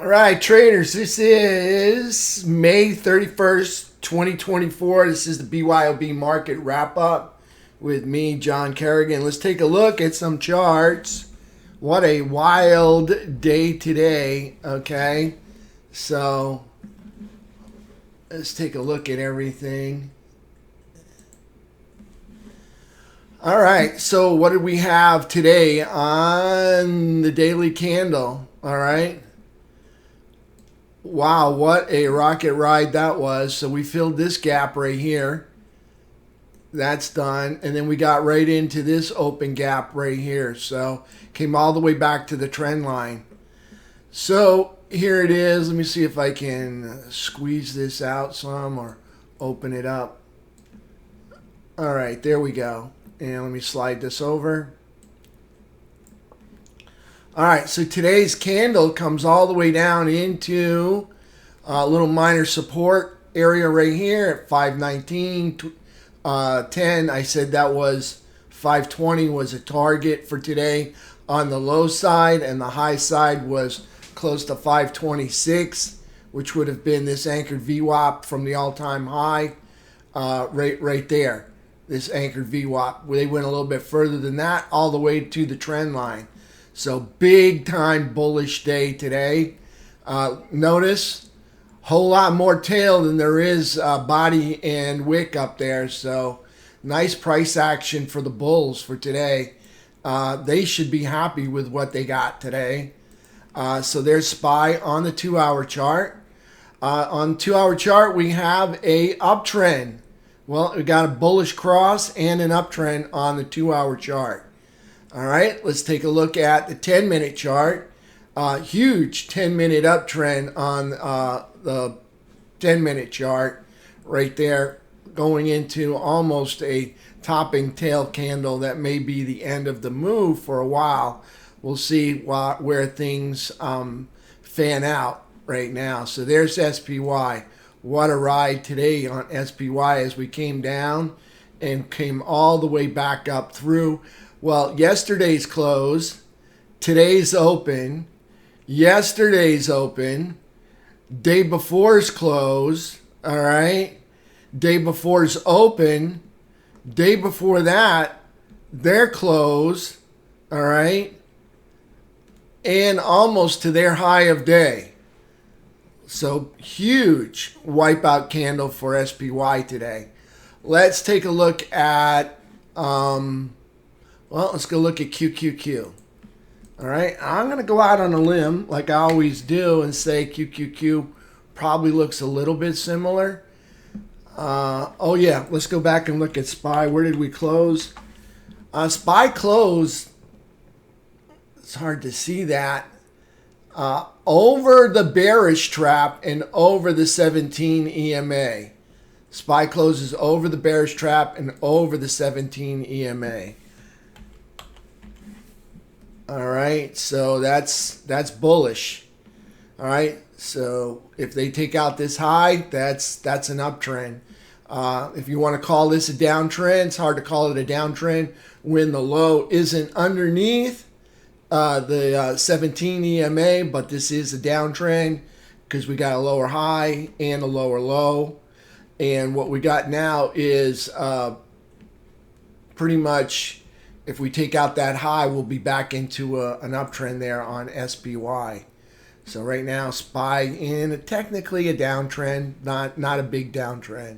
All right, traders, this is May 31st, 2024. This is the BYOB Market Wrap Up with me, John Kerrigan. Let's take a look at some charts. What a wild day today, okay? So, let's take a look at everything. All right, so what did we have today on the daily candle? All right. Wow, what a rocket ride that was. So we filled this gap right here. That's done. And then we got right into this open gap right here. So came all the way back to the trend line. So here it is. Let me see if I can squeeze this out some or open it up. All right, there we go. And let me slide this over. All right, so today's candle comes all the way down into a little minor support area right here at 519.10. I said that was 520 was a target for today on the low side, and the high side was close to 526, which would have been this anchored VWAP from the all-time high right there, this anchored VWAP. They went a little bit further than that, all the way to the trend line. So big time bullish day today. Notice whole lot more tail than there is body and wick up there. So nice price action for the bulls for today. They should be happy with what they got today. So there's SPY on the 2-hour chart. On the 2-hour chart, we have a uptrend. Well, we got a bullish cross and an uptrend on the 2-hour chart. All right, let's take a look at the 10-minute chart. Huge 10-minute uptrend on the 10-minute chart right there, going into almost a topping tail candle that may be the end of the move for a while. We'll see where things fan out right now. So there's SPY. What a ride today on SPY as we came down and came all the way back up through. Well, yesterday's close, today's open, yesterday's open, day before's close, all right? Day before's open, day before that, their close, all right? And almost to their high of day. So huge wipeout candle for SPY today. Let's take a look at... well, let's go look at QQQ. All right, I'm going to go out on a limb like I always do and say QQQ probably looks a little bit similar. Oh, yeah, let's go back and look at SPY. Where did we close? SPY closed, it's hard to see that, over the bearish trap and over the 17 EMA. SPY closes over the bearish trap and over the 17 EMA. All right, so that's bullish. All right, so if they take out this high, that's an uptrend. If you want to call this a downtrend, it's hard to call it a downtrend when the low isn't underneath the 17 EMA, but this is a downtrend because we got a lower high and a lower low. And what we got now is pretty much, if we take out that high, we'll be back into an uptrend there on SPY. So right now, SPY in technically a downtrend, not a big downtrend.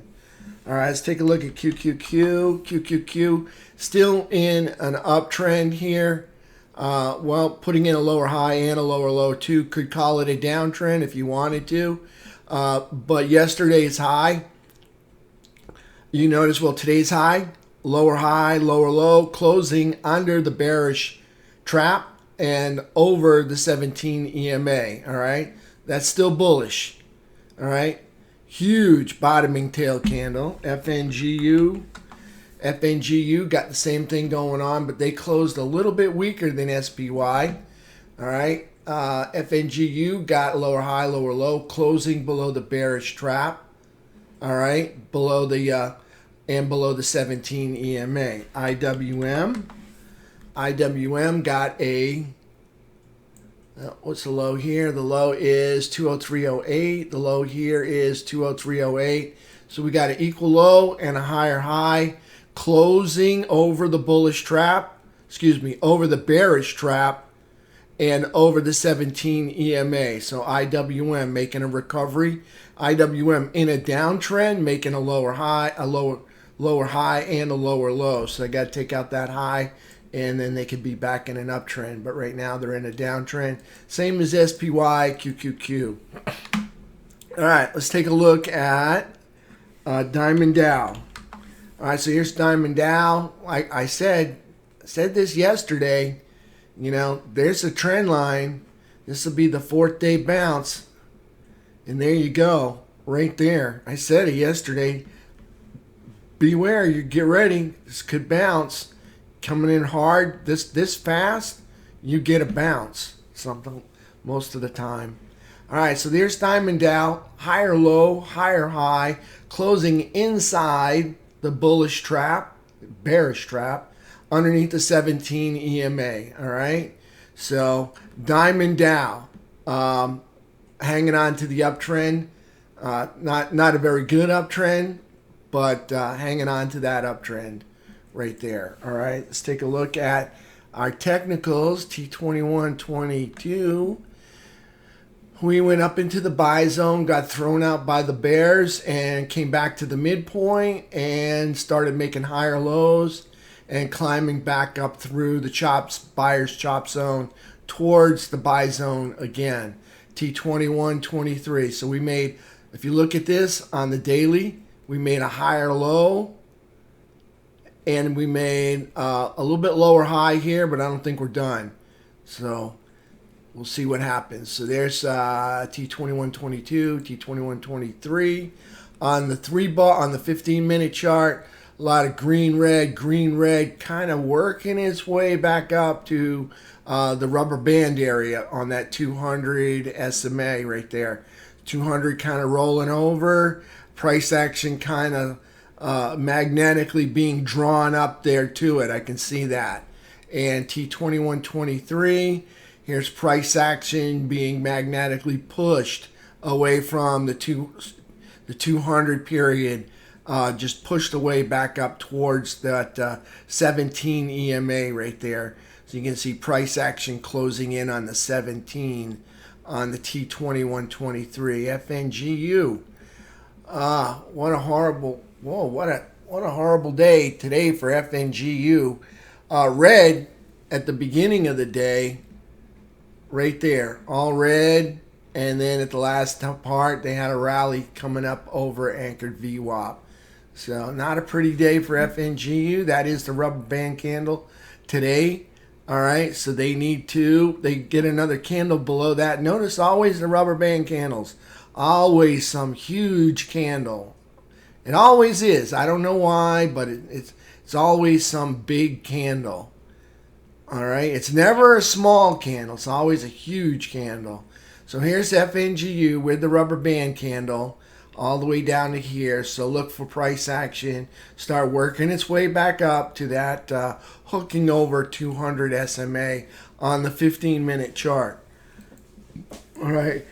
All right, let's take a look at QQQ. QQQ still in an uptrend here. Well, putting in a lower high and a lower low too. Could call it a downtrend if you wanted to. But yesterday's high, you notice, well, today's high, lower high, lower low, closing under the bearish trap and over the 17 EMA, all right? That's still bullish, all right? Huge bottoming tail candle. FNGU got the same thing going on, but they closed a little bit weaker than SPY, all right? FNGU got lower high, lower low, closing below the bearish trap, all right? Below the... and below the 17 EMA. IWM got a What's the low here? The low is 203.08. The low here is 203.08. So we got an equal low and a higher high closing over the bullish trap, over the bearish trap and over the 17 EMA. So IWM making a recovery. IWM in a downtrend making a lower high, lower high and a lower low. So I got to take out that high and then they could be back in an uptrend. But right now they're in a downtrend. Same as SPY, QQQ. All right, let's take a look at Diamond Dow. All right, so here's Diamond Dow. I said this yesterday. You know, there's a trend line. This will be the 4th day bounce. And there you go, right there. I said it yesterday. Beware, you get ready. This could bounce. Coming in hard, this fast, you get a bounce. Something most of the time. All right, so there's Diamond Dow. Higher low, higher high. Closing inside the bullish trap, bearish trap, underneath the 17 EMA. All right, so Diamond Dow hanging on to the uptrend. Not a very good uptrend, but hanging on to that uptrend right there. All right, let's take a look at our technicals. T2122. We went up into the buy zone, got thrown out by the bears, and came back to the midpoint and started making higher lows and climbing back up through the buyer's chop zone towards the buy zone again. T2123. So we made, if you look at this on the daily, we made a higher low and we made a little bit lower high here, but I don't think we're done. So we'll see what happens. So there's T2122, T2123 on the on the 15-minute chart. A lot of green, red, kind of working its way back up to the rubber band area on that 200 SMA right there. 200 kind of rolling over. Price action kind of magnetically being drawn up there to it. I can see that. And T2123, here's price action being magnetically pushed away from the 200 period. Just pushed away back up towards that 17 EMA right there. So you can see price action closing in on the 17 on the T2123. FNGU. What a horrible day today for FNGU. Red at the beginning of the day, right there, all red. And then at the last part, they had a rally coming up over anchored VWAP. So not a pretty day for FNGU. That is the rubber band candle today. All right, so they get another candle below that. Notice always the rubber band candles. Always some huge candle. It always is. I don't know why, but it's always some big candle. All right, it's never a small candle. It's always a huge candle. So here's FNGU with the rubber band candle all the way down to here. So look for price action. Start working its way back up to that hooking over 200 SMA on the 15-minute chart. All right,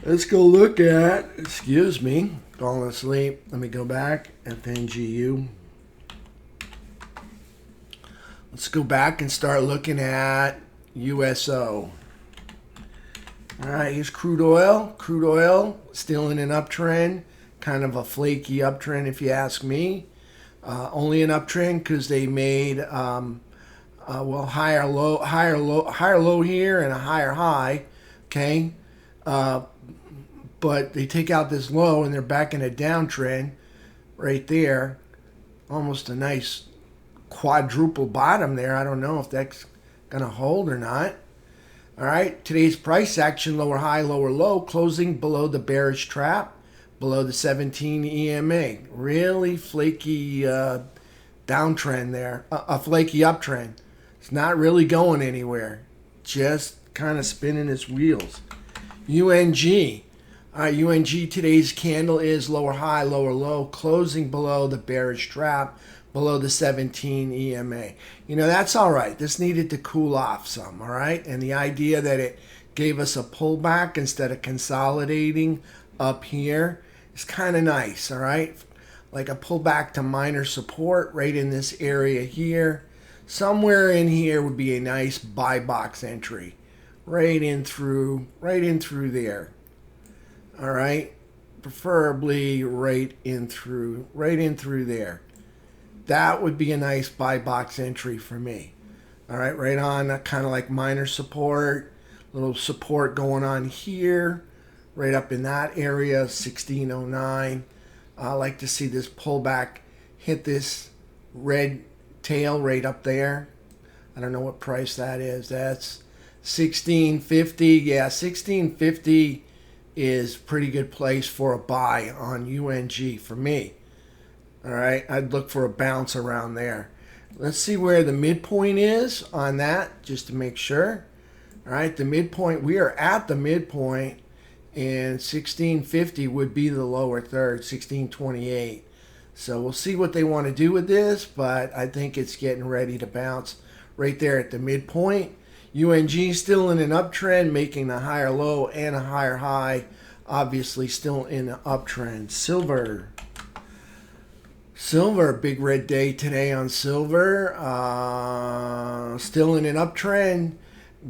let's go look at, excuse me, falling asleep. Let me go back, FNGU. Let's go back and start looking at USO. All right, here's crude oil. Crude oil still in an uptrend, kind of a flaky uptrend if you ask me. Only an uptrend because they made higher low here and a higher high. Okay, but they take out this low and they're back in a downtrend right there. Almost a nice quadruple bottom there. I don't know if that's gonna hold or not. All right, today's price action, lower high, lower low, closing below the bearish trap, below the 17 EMA. Really flaky downtrend there, a flaky uptrend. It's not really going anywhere, just kind of spinning its wheels. UNG. All right, UNG, today's candle is lower high, lower low, closing below the bearish trap, below the 17 EMA. You know, that's all right. This needed to cool off some, all right? And the idea that it gave us a pullback instead of consolidating up here. It's kind of nice, all right? Like a pullback to minor support right in this area here. Somewhere in here would be a nice buy box entry. Right in through there. All right? Preferably right in through there. That would be a nice buy box entry for me. All right, right on kind of like minor support, little support going on here, right up in that area, 1609. I like to see this pullback hit this red tail right up there. I don't know what price that is. That's 1650. Yeah, 1650 is pretty good place for a buy on UNG for me. All right, I'd look for a bounce around there. Let's see where the midpoint is on that, just to make sure. All right, the midpoint, we are at the midpoint, and 1650 would be the lower third, 1628. So we'll see what they want to do with this, but I think it's getting ready to bounce right there at the midpoint. UNG still in an uptrend, making a higher low and a higher high. Obviously still in an uptrend. Silver, big red day today on silver. Still in an uptrend.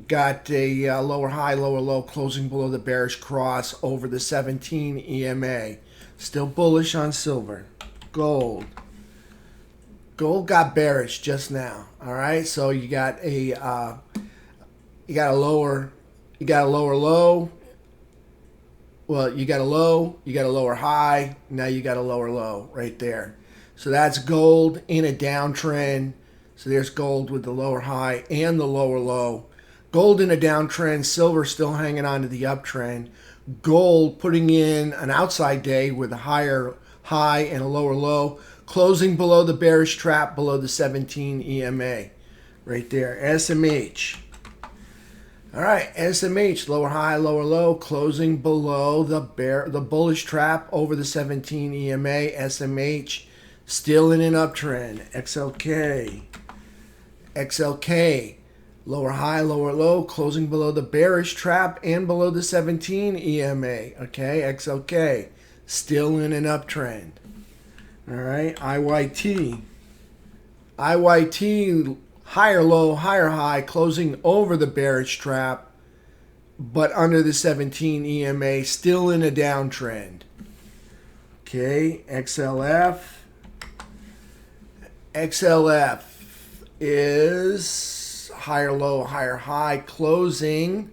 Got a lower high, lower low, closing below the bearish cross over the 17 EMA. Still bullish on silver. Gold got bearish just now. All right, so you got a lower low. Well, you got a low, you got a lower high. Now you got a lower low right there. So that's gold in a downtrend. So there's gold with the lower high and the lower low. Gold in a downtrend, silver still hanging on to the uptrend. Gold putting in an outside day with a higher high and a lower low, closing below the bearish trap below the 17 EMA. Right there, SMH. All right, SMH, lower high, lower low, closing below the bullish trap over the 17 EMA. SMH still in an uptrend. XLK, lower high, lower low, closing below the bearish trap and below the 17 EMA. Okay, XLK, still in an uptrend. All right, IYT, higher low, higher high, closing over the bearish trap, but under the 17 EMA, still in a downtrend. Okay, XLF is higher low, higher high, closing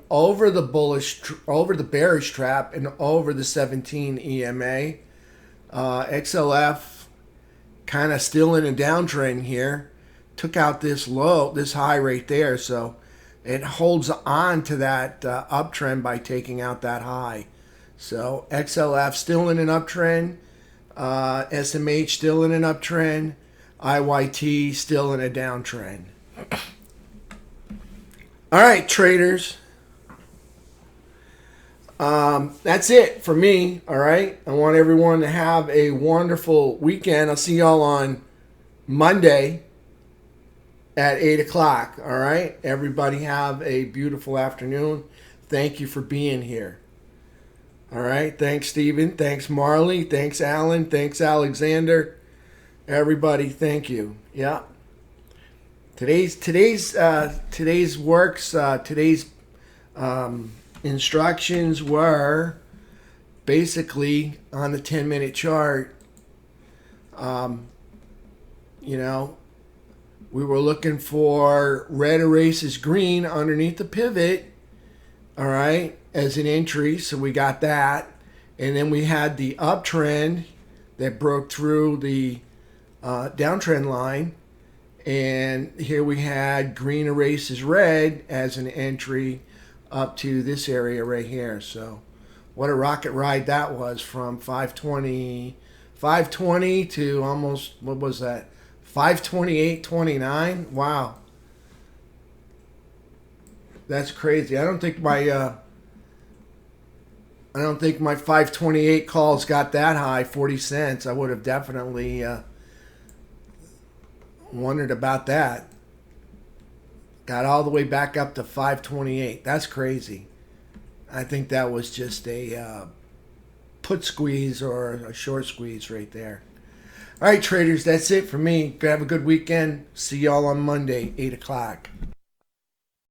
over the bearish trap and over the 17 EMA. XLF kind of still in a downtrend here. Took out this low, this high right there, so it holds on to that uptrend by taking out that high. So XLF still in an uptrend. SMH still in an uptrend. IYT still in a downtrend. All right, traders. That's it for me. All right. I want everyone to have a wonderful weekend. I'll see y'all on Monday at 8 o'clock. All right. Everybody have a beautiful afternoon. Thank you for being here. All right. Thanks, Stephen. Thanks, Marley. Thanks, Alan. Thanks, Alexander. Everybody, thank you. Yeah. Today's instructions were basically on the 10-minute chart. We were looking for red erases green underneath the pivot, all right, as an entry. So we got that. And then we had the uptrend that broke through the downtrend line. And here we had green erases red as an entry up to this area right here. So what a rocket ride that was, from 520 to almost, what was that, 528.29. Wow, that's crazy. I don't think my 528 calls got that high, 40 cents. I would have definitely wondered about that. got all the way back up to 528. That's crazy. I think that was just a put squeeze or a short squeeze right there. All right, traders, that's it for me. Have a good weekend. See y'all on Monday, 8 o'clock.